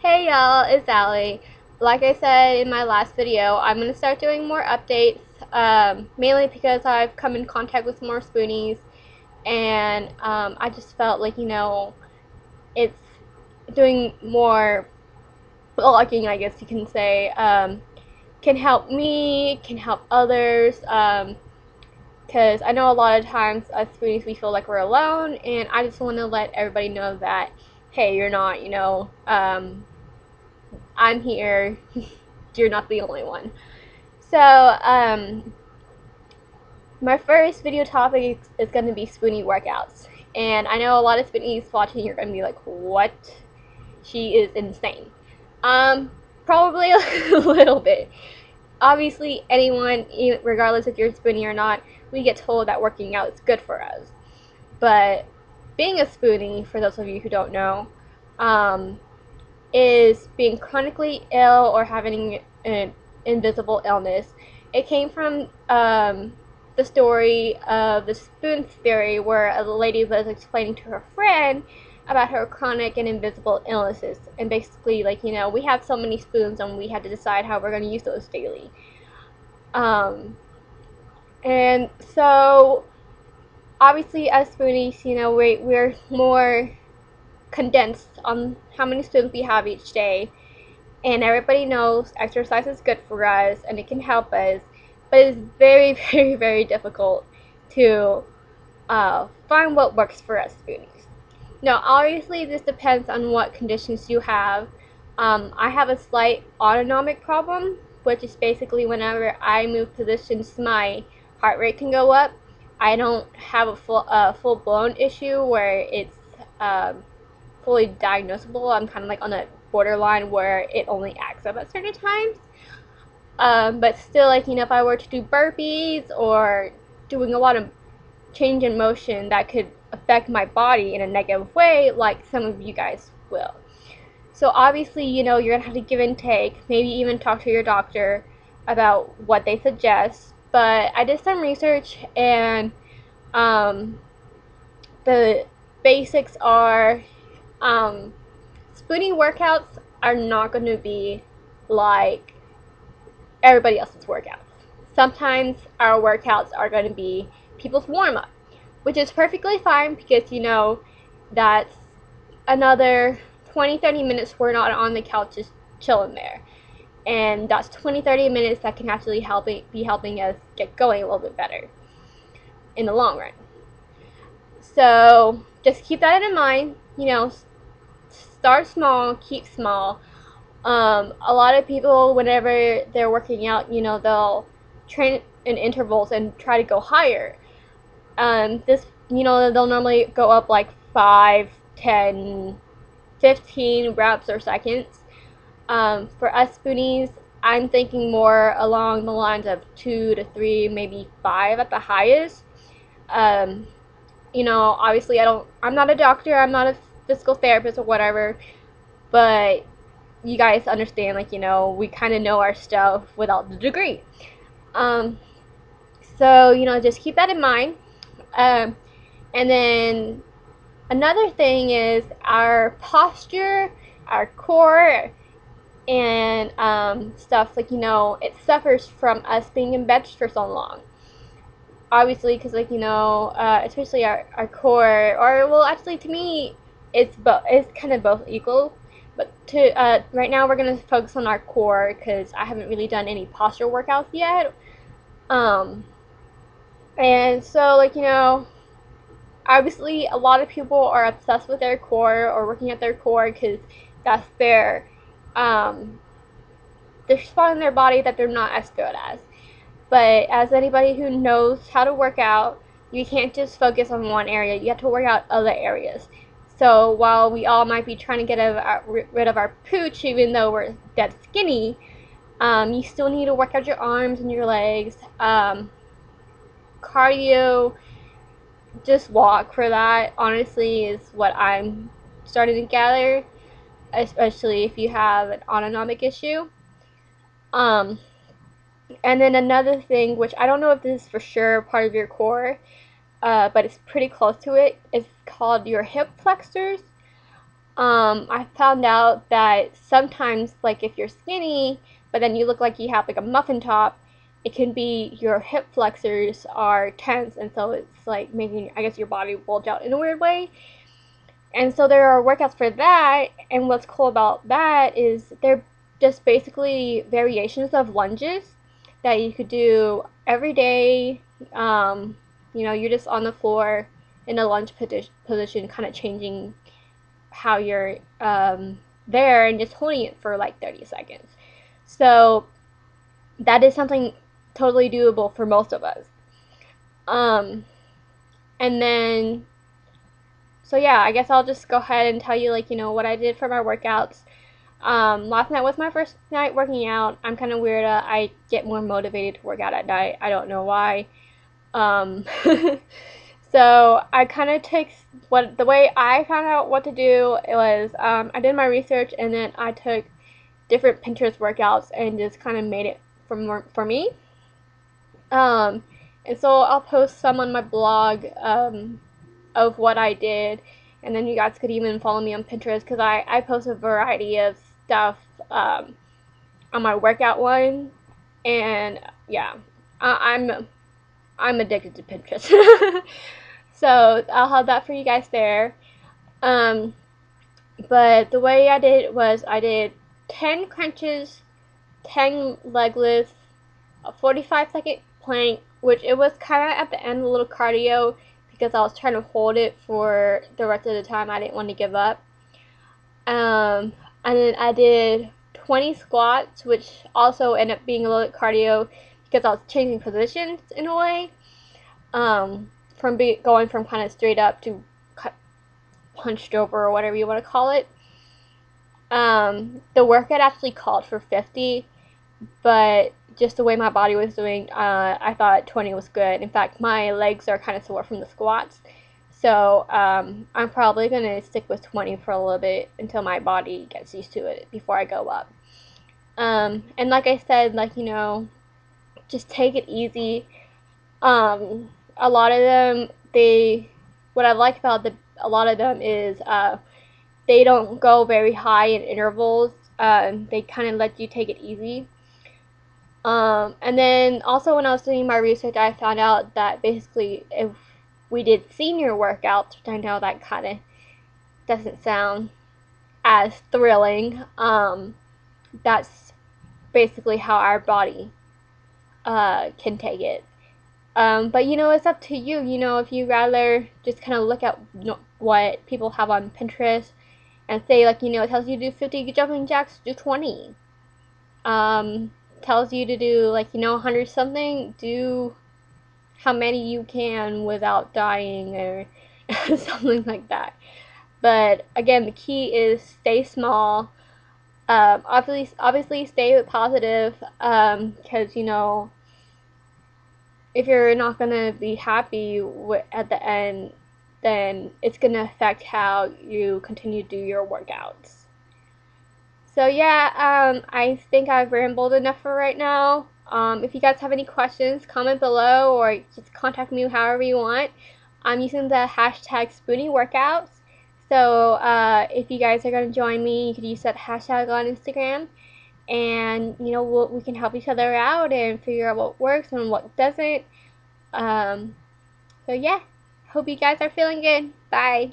Hey y'all, it's Allie. Like I said in my last video, I'm going to start doing more updates, mainly because I've come in contact with more spoonies, and I just felt like, it's doing more blogging, I guess you can say, can help me, can help others, because I know a lot of times us spoonies, we feel like we're alone, and I just want to let everybody know that, hey, you're not, I'm here. You're not the only one. So, my first video topic is going to be Spoonie Workouts. And I know a lot of Spoonies watching are going to be like, what? She is insane. Probably a little bit. Obviously, anyone, regardless if you're a Spoonie or not, we get told that working out is good for us. But being a Spoonie, for those of you who don't know, is being chronically ill or having an invisible illness. It came from the story of the spoon theory, where a lady was explaining to her friend about her chronic and invisible illnesses. And basically, we have so many spoons and we have to decide how we're going to use those daily. And so, obviously, as spoonies, we're more condensed on how many spoons we have each day, and everybody knows exercise is good for us and it can help us, but it's very very very difficult to find what works for us spoonies. Now obviously this depends on what conditions you have. I have a slight autonomic problem, which is basically whenever I move positions my heart rate can go up. I don't have a full-blown issue where it's fully diagnosable. I'm kind of like on a borderline where it only acts up at certain times. But still, if I were to do burpees or doing a lot of change in motion, that could affect my body in a negative way, like some of you guys will. So obviously, you're gonna have to give and take, maybe even talk to your doctor about what they suggest. But I did some research, and the basics are, Spoonie workouts are not going to be like everybody else's workouts. Sometimes our workouts are going to be people's warm-up, which is perfectly fine because, that's another 20-30 minutes we're not on the couch just chilling there. And that's 20-30 minutes that can actually be helping us get going a little bit better in the long run. So just keep that in mind. Start small, keep small. A lot of people, whenever they're working out, they'll train in intervals and try to go higher. They'll normally go up like 5, 10, 15 reps or seconds. For us spoonies, I'm thinking more along the lines of 2 to 3, maybe 5 at the highest. Obviously I'm not a doctor, I'm not a physical therapist or whatever, but you guys understand, we kind of know our stuff without the degree. So, just keep that in mind. And then another thing is our posture, our core, and stuff, it suffers from us being in bed for so long. Obviously, because especially our core, or well, actually, to me, it's kind of both equal. But right now, we're gonna focus on our core because I haven't really done any posture workouts yet. And so, obviously, a lot of people are obsessed with their core or working at their core because that's their spot in their body that they're not as good as. But as anybody who knows how to work out, you can't just focus on one area. You have to work out other areas. So while we all might be trying to get rid of our pooch, even though we're dead skinny, you still need to work out your arms and your legs. Cardio, just walk for that, honestly, is what I'm starting to gather, especially if you have an autonomic issue. And then another thing, which I don't know if this is for sure part of your core, but it's pretty close to it, is called your hip flexors. I found out that sometimes, like if you're skinny, but then you look like you have like a muffin top, it can be your hip flexors are tense, and so it's like making, I guess, your body bulge out in a weird way. And so there are workouts for that, and what's cool about that is they're just basically variations of lunges that you could do every day. You're just on the floor in a lunge position, kind of changing how you're there and just holding it for like 30 seconds. So that is something totally doable for most of us. And then, so yeah, I guess I'll just go ahead and tell you, like, what I did for my workouts. Last night was my first night working out. I'm kind of weird. I get more motivated to work out at night. I don't know why. So I kind of took the way I found out what to do. It was I did my research, and then I took different Pinterest workouts and just kind of made it for me. And so I'll post some on my blog of what I did, and then you guys could even follow me on Pinterest, because I post a variety of stuff on my workout one. And yeah, I'm addicted to Pinterest. So I'll have that for you guys there. But the way I did it was I did 10 crunches, 10 leg lifts, a 45-second plank, which it was kind of at the end a little cardio because I was trying to hold it for the rest of the time. I didn't want to give up. And then I did 20 squats, which also ended up being a little bit cardio because I was changing positions in a way. From going from kind of straight up to punched over, or whatever you want to call it. The workout actually called for 50, but just the way my body was doing, I thought 20 was good. In fact, my legs are kind of sore from the squats, so I'm probably going to stick with 20 for a little bit until my body gets used to it before I go up. And like I said, just take it easy. A lot of them, what I like about a lot of them is they don't go very high in intervals. They kind of let you take it easy. And then also when I was doing my research, I found out that basically if we did senior workouts, which I know that kind of doesn't sound as thrilling, that's basically how our body can take it. But it's up to you. If you rather just kind of look at what people have on Pinterest and say, like, it tells you to do 50 jumping jacks, do 20. Tells you to do, like, 100 something, do how many you can without dying, or something like that. But again, the key is stay small. Obviously stay positive, because if you're not gonna be happy at the end, then it's gonna affect how you continue to do your workouts. So yeah, I think I've rambled enough for right now. If you guys have any questions, comment below, or just contact me however you want. I'm using the hashtag Spoonie Workouts. So if you guys are going to join me, you could use that hashtag on Instagram. And, we can help each other out and figure out what works and what doesn't. So yeah, hope you guys are feeling good. Bye.